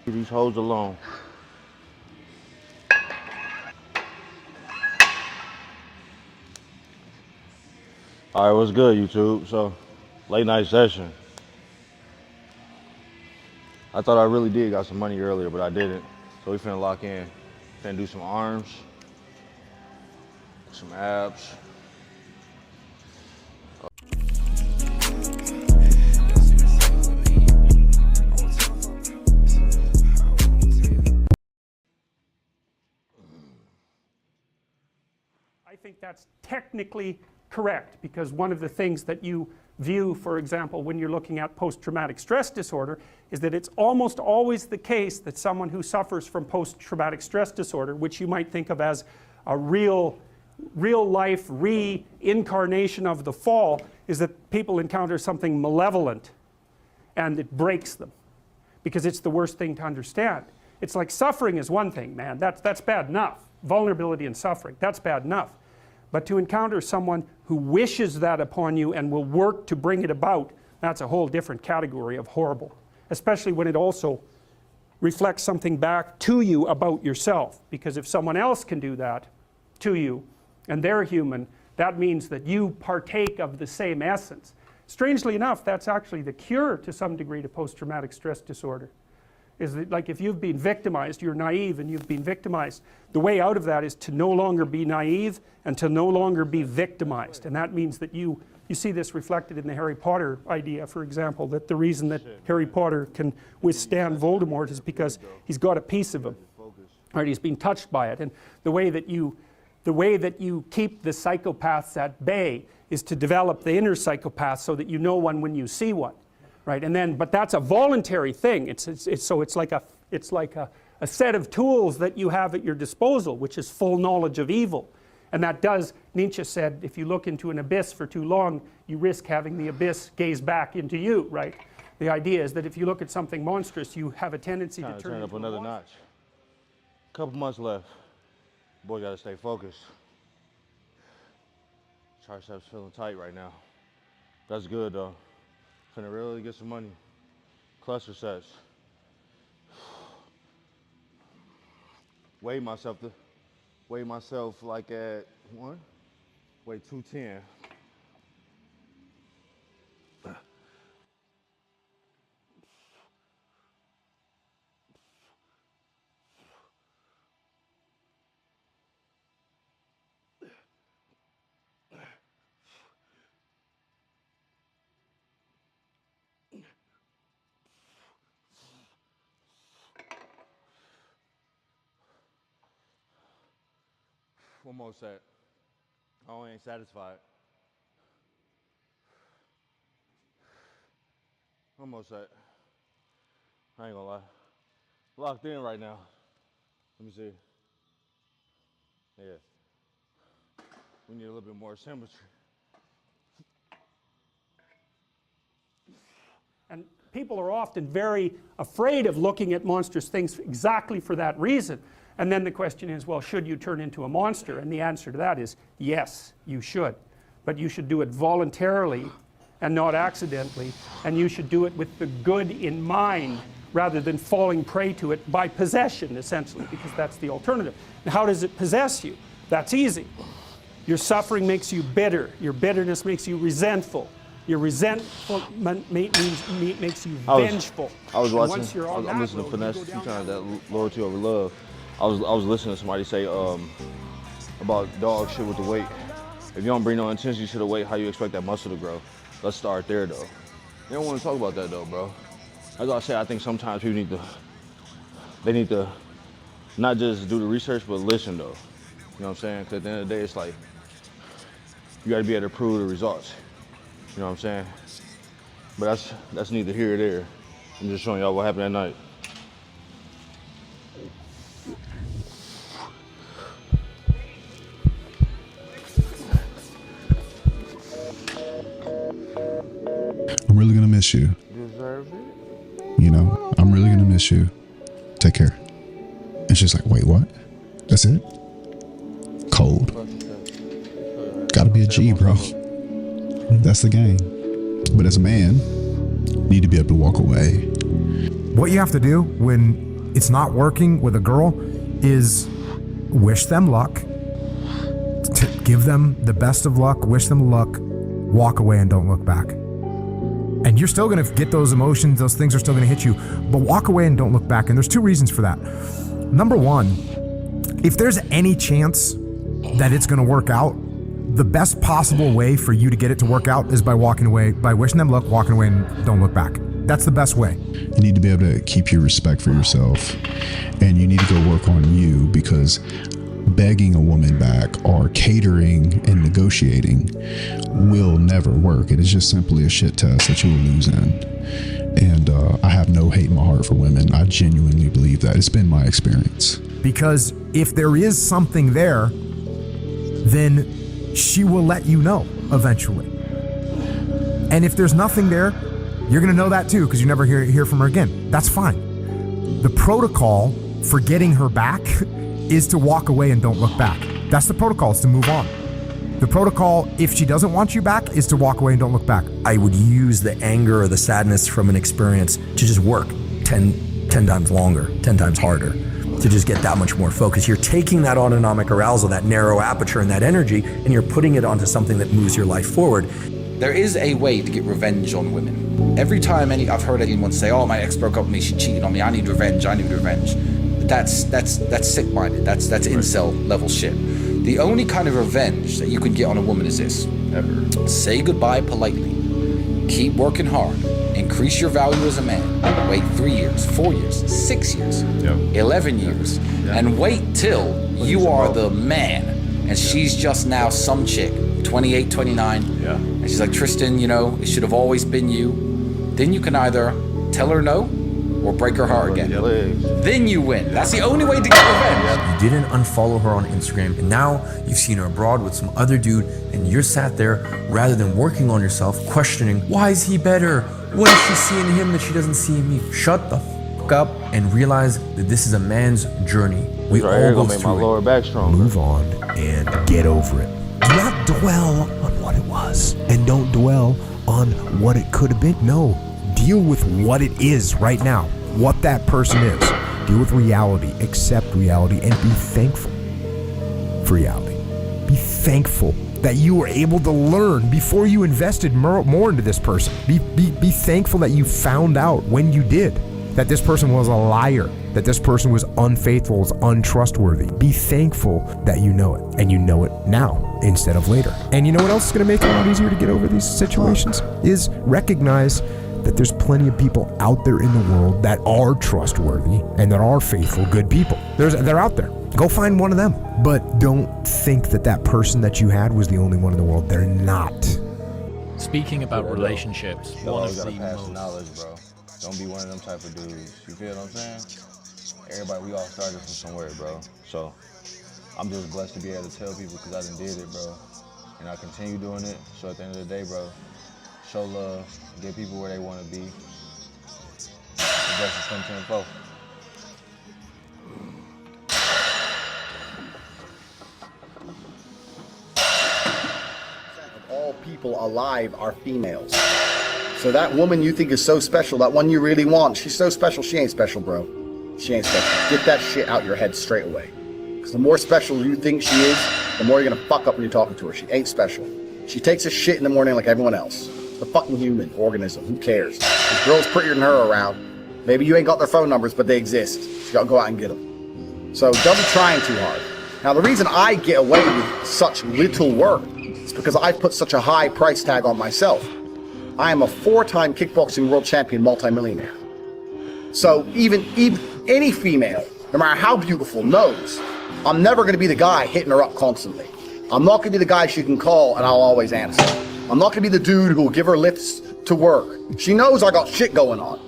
Leave these hoes alone. All right, what's good, YouTube? So, late night session. I thought I really did got some money earlier, but I didn't. So we finna lock in. Finna do some arms, some abs. I think that's technically correct, because one of the things that you view, for example, when you're looking at post-traumatic stress disorder, is that it's almost always the case that someone who suffers from post-traumatic stress disorder, which you might think of as a real life reincarnation of the fall, is that people encounter something malevolent and it breaks them, because it's the worst thing to understand. It's like suffering is one thing, man, that's bad enough. Vulnerability and suffering, that's bad enough. But to encounter someone who wishes that upon you and will work to bring it about, that's a whole different category of horrible. Especially when it also reflects something back to you about yourself. Because if someone else can do that to you, and they're human, that means that you partake of the same essence. Strangely enough, that's actually the cure to some degree to post-traumatic stress disorder. Is that, like, if you've been victimized, you're naive and you've been victimized, the way out of that is to no longer be naive and to no longer be victimized. And that means that you see this reflected in the Harry Potter idea, for example, that the reason that Harry Potter can withstand Voldemort is because he's got a piece of him, right? He's been touched by it. And the way that you keep the psychopaths at bay is to develop the inner psychopath so that you know one when you see one. Right, and then, but that's a voluntary thing. So it's like a set of tools that you have at your disposal, which is full knowledge of evil. And that does, Nietzsche said, if you look into an abyss for too long, you risk having the abyss gaze back into you, right? The idea is that if you look at something monstrous, you have a tendency to turn up another notch. Couple months left. Boy, gotta stay focused. Triceps feeling tight right now. That's good though. Finna really get some money. Cluster sets. Weigh myself like at one. Weigh 210. One more set. Oh, I ain't satisfied. One more set. I ain't gonna lie. Locked in right now. Let me see. Yeah. We need a little bit more symmetry. And people are often very afraid of looking at monstrous things exactly for that reason. And then the question is, well, should you turn into a monster? And the answer to that is, yes, you should. But you should do it voluntarily and not accidentally. And you should do it with the good in mind rather than falling prey to it by possession, essentially, because that's the alternative. Now, how does it possess you? That's easy. Your suffering makes you bitter. Your bitterness makes you resentful. Your resentment makes you vengeful. I was watching, I'm listening to Finesse a few times, that loyalty over love. I was listening to somebody say about dog shit with the weight. If you don't bring no intensity to the weight, how you expect that muscle to grow? Let's start there though. They don't want to talk about that though, bro. As I say, I think sometimes people need to not just do the research, but listen though. You know what I'm saying? Because at the end of the day, it's like, you gotta be able to prove the results. You know what I'm saying? But that's neither here or there. I'm just showing y'all what happened that night. I'm really gonna miss you. Deserve it. You know, I'm really gonna miss you. Take care. And she's like, wait, what? That's it? Cold. Gotta be a G, bro. That's the game. But as a man, you need to be able to walk away. What you have to do when it's not working with a girl, is wish them luck, give them the best of luck, wish them luck, walk away and don't look back. And you're still gonna get those emotions, those things are still gonna hit you, but walk away and don't look back. And there's two reasons for that. Number one, if there's any chance that it's gonna work out, the best possible way for you to get it to work out is by walking away, by wishing them luck, walking away and don't look back. That's the best way. You need to be able to keep your respect for yourself, and you need to go work on you, because begging a woman back or catering and negotiating will never work. It is just simply a shit test that you will lose in. And I have no hate in my heart for women. I genuinely believe that. It's been my experience. Because if there is something there, then she will let you know eventually. And if there's nothing there, you're gonna know that too, because you never hear from her again. That's fine. The protocol for getting her back is to walk away and don't look back. That's the protocol, is to move on. The protocol, if she doesn't want you back, is to walk away and don't look back. I would use the anger or the sadness from an experience to just work 10 times longer, 10 times harder, to just get that much more focus. You're taking that autonomic arousal, that narrow aperture and that energy, and you're putting it onto something that moves your life forward. There is a way to get revenge on women. Every time I've heard anyone say, oh, my ex broke up with me, she cheated on me, I need revenge. That's sick-minded. That's incel level shit. The only kind of revenge that you can get on a woman is this. Ever. Say goodbye politely. Keep working hard. Increase your value as a man. Wait 3 years, 4 years, 6 years, 11 years, and wait till you are the man. And she's just now some chick, 28, 29. And she's like, Tristan, it should have always been you. Then you can either tell her no or break her heart again. Then you win. That's the only way to get revenge. You didn't unfollow her on Instagram, and now you've seen her abroad with some other dude, and you're sat there, rather than working on yourself, questioning, why is he better? What is she seeing in him that she doesn't see in me? Shut the fuck up and realize that this is a man's journey. We all go through my lower back stronger. Move on and get over it. Do not dwell on what it was, and don't dwell on what it could have been. No, deal with what it is right now, what that person is. Deal with reality, accept reality, and be thankful for reality. Be thankful that you were able to learn before you invested more into this person. Be thankful that you found out when you did that this person was a liar, that this person was unfaithful, was untrustworthy. Be thankful that you know it, and you know it now instead of later. And you know what else is going to make it a lot easier to get over these situations? Is recognize that there's plenty of people out there in the world that are trustworthy and that are faithful, good people. They're out there. Go find one of them. But don't think that that person that you had was the only one in the world. They're not. Speaking about relationships, You one always of gotta the pass the most... knowledge, bro. Don't be one of them type of dudes. You feel what I'm saying? Everybody, we all started from somewhere, bro. So I'm just blessed to be able to tell people because I done did it, bro. And I continue doing it. So at the end of the day, bro, show love, get people where they want to be. The best is come tenfold. All people alive are females. So that woman you think is so special, that one you really want, she's so special, she ain't special, bro. She ain't special. Get that shit out your head straight away. Because the more special you think she is, the more you're gonna fuck up when you're talking to her. She ain't special. She takes a shit in the morning like everyone else. It's a fucking human organism, who cares? There's girls prettier than her around. Maybe you ain't got their phone numbers, but they exist. You gotta go out and get them. So don't be trying too hard. Now the reason I get away with such little work is because I put such a high price tag on myself. I am a 4-time kickboxing world champion multimillionaire. So even any female, no matter how beautiful, knows I'm never gonna be the guy hitting her up constantly. I'm not gonna be the guy she can call and I'll always answer. I'm not gonna be the dude who will give her lifts to work. She knows I got shit going on.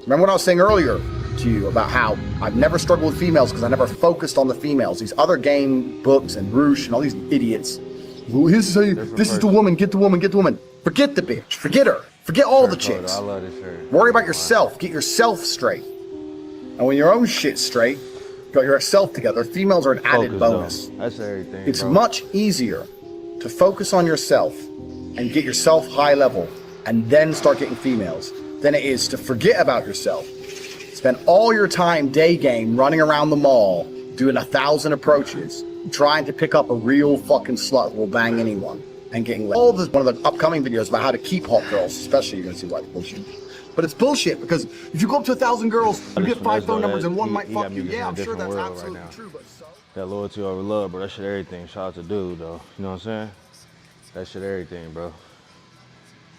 Remember what I was saying earlier to you about how I've never struggled with females because I never focused on the females. These other game books and Roosh and all these idiots. This is the woman, get the woman, get the woman. Forget the bitch, forget her. Forget all the chicks. I love this shirt. Worry about yourself, get yourself straight. And when your own shit's straight, got yourself together, females are an added bonus. That's everything, It's bro. much easier to focus on yourself and get yourself high level and then start getting females than it is to forget about yourself, Spend all your time day game running around the mall, doing 1,000 approaches, trying to pick up a real fucking slut who will bang anyone and getting laid. All this, one of the upcoming videos about how to keep hot girls, especially you're gonna see why it's bullshit. But it's bullshit because if you go up to 1,000 girls, you get 5 phone numbers and one might fuck you. Yeah, I'm sure that's absolutely true, but so. That loyalty over love, bro, that shit everything. Shout out to dude, though. You know what I'm saying? That shit everything, bro.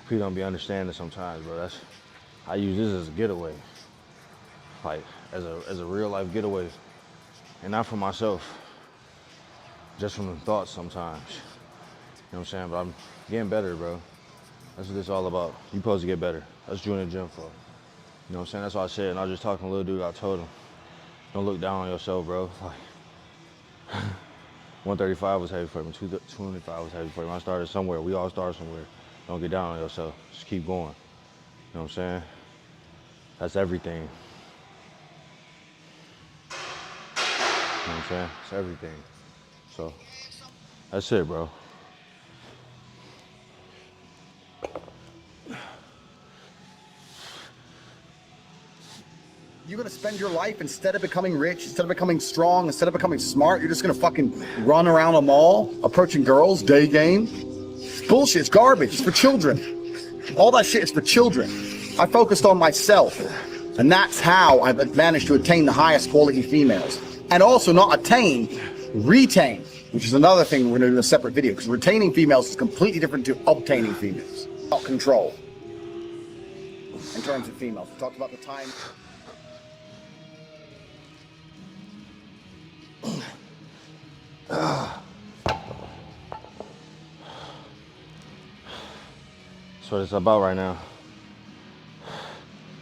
People don't be understanding sometimes, bro. That's, I use this as a getaway. Like, as a real life getaway. And not for myself. Just from the thoughts sometimes. You know what I'm saying? But I'm getting better, bro. That's what it's all about. You supposed to get better. That's what you in the gym for. You know what I'm saying? That's what I said. And I was just talking to a little dude, I told him, don't look down on yourself, bro. Like, 135 was heavy for me, 225 was heavy for me. I started somewhere. We all started somewhere. Don't get down on yourself. Just keep going. You know what I'm saying? That's everything. You know what I'm saying? It's everything. So, that's it, bro. You're gonna spend your life, instead of becoming rich, instead of becoming strong, instead of becoming smart, you're just gonna fucking run around a mall, approaching girls, day game. It's bullshit, it's garbage, it's for children. All that shit is for children. I focused on myself, and that's how I've managed to attain the highest quality females. And also not attain, retain, which is another thing we're gonna do in a separate video, because retaining females is completely different to obtaining females. About control. In terms of females, we talked about the time. That's what it's about right now.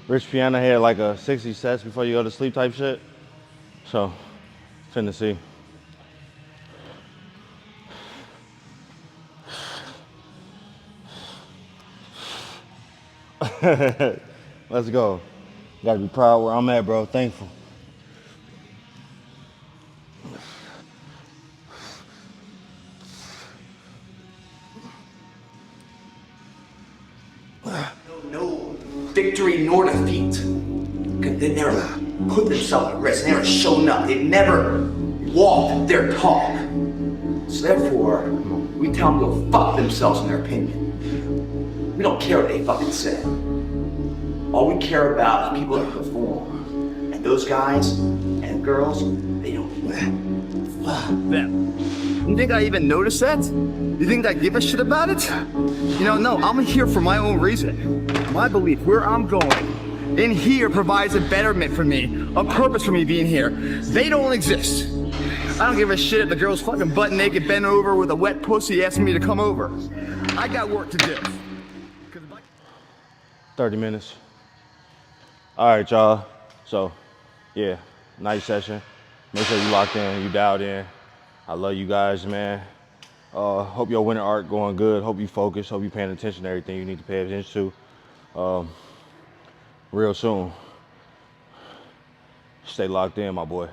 Rich Piano had like a 60 sets before you go to sleep type shit. So, finna see. Let's go. Gotta be proud where I'm at, bro. Thankful. No victory nor defeat. Because they never put themselves at risk. They never shown up. They never walked their talk. So therefore, we tell them to go fuck themselves in their opinion. We don't care what they fucking say. All we care about is people that perform. And those guys and girls, they don't Them. You think I even noticed that? You think I give a shit about it? You know, no, I'm here for my own reason. My belief, where I'm going, in here provides a betterment for me, a purpose for me being here. They don't exist. I don't give a shit if the girl's fucking butt naked, bent over with a wet pussy asking me to come over. I got work to do. 30 minutes. All right, y'all. So, yeah, nice session. Make sure you locked in, you dialed in. I love you guys, man. Hope your Winterarc going good. Hope you focus. Hope you paying attention to everything you need to pay attention to. Real soon. Stay locked in, my boy.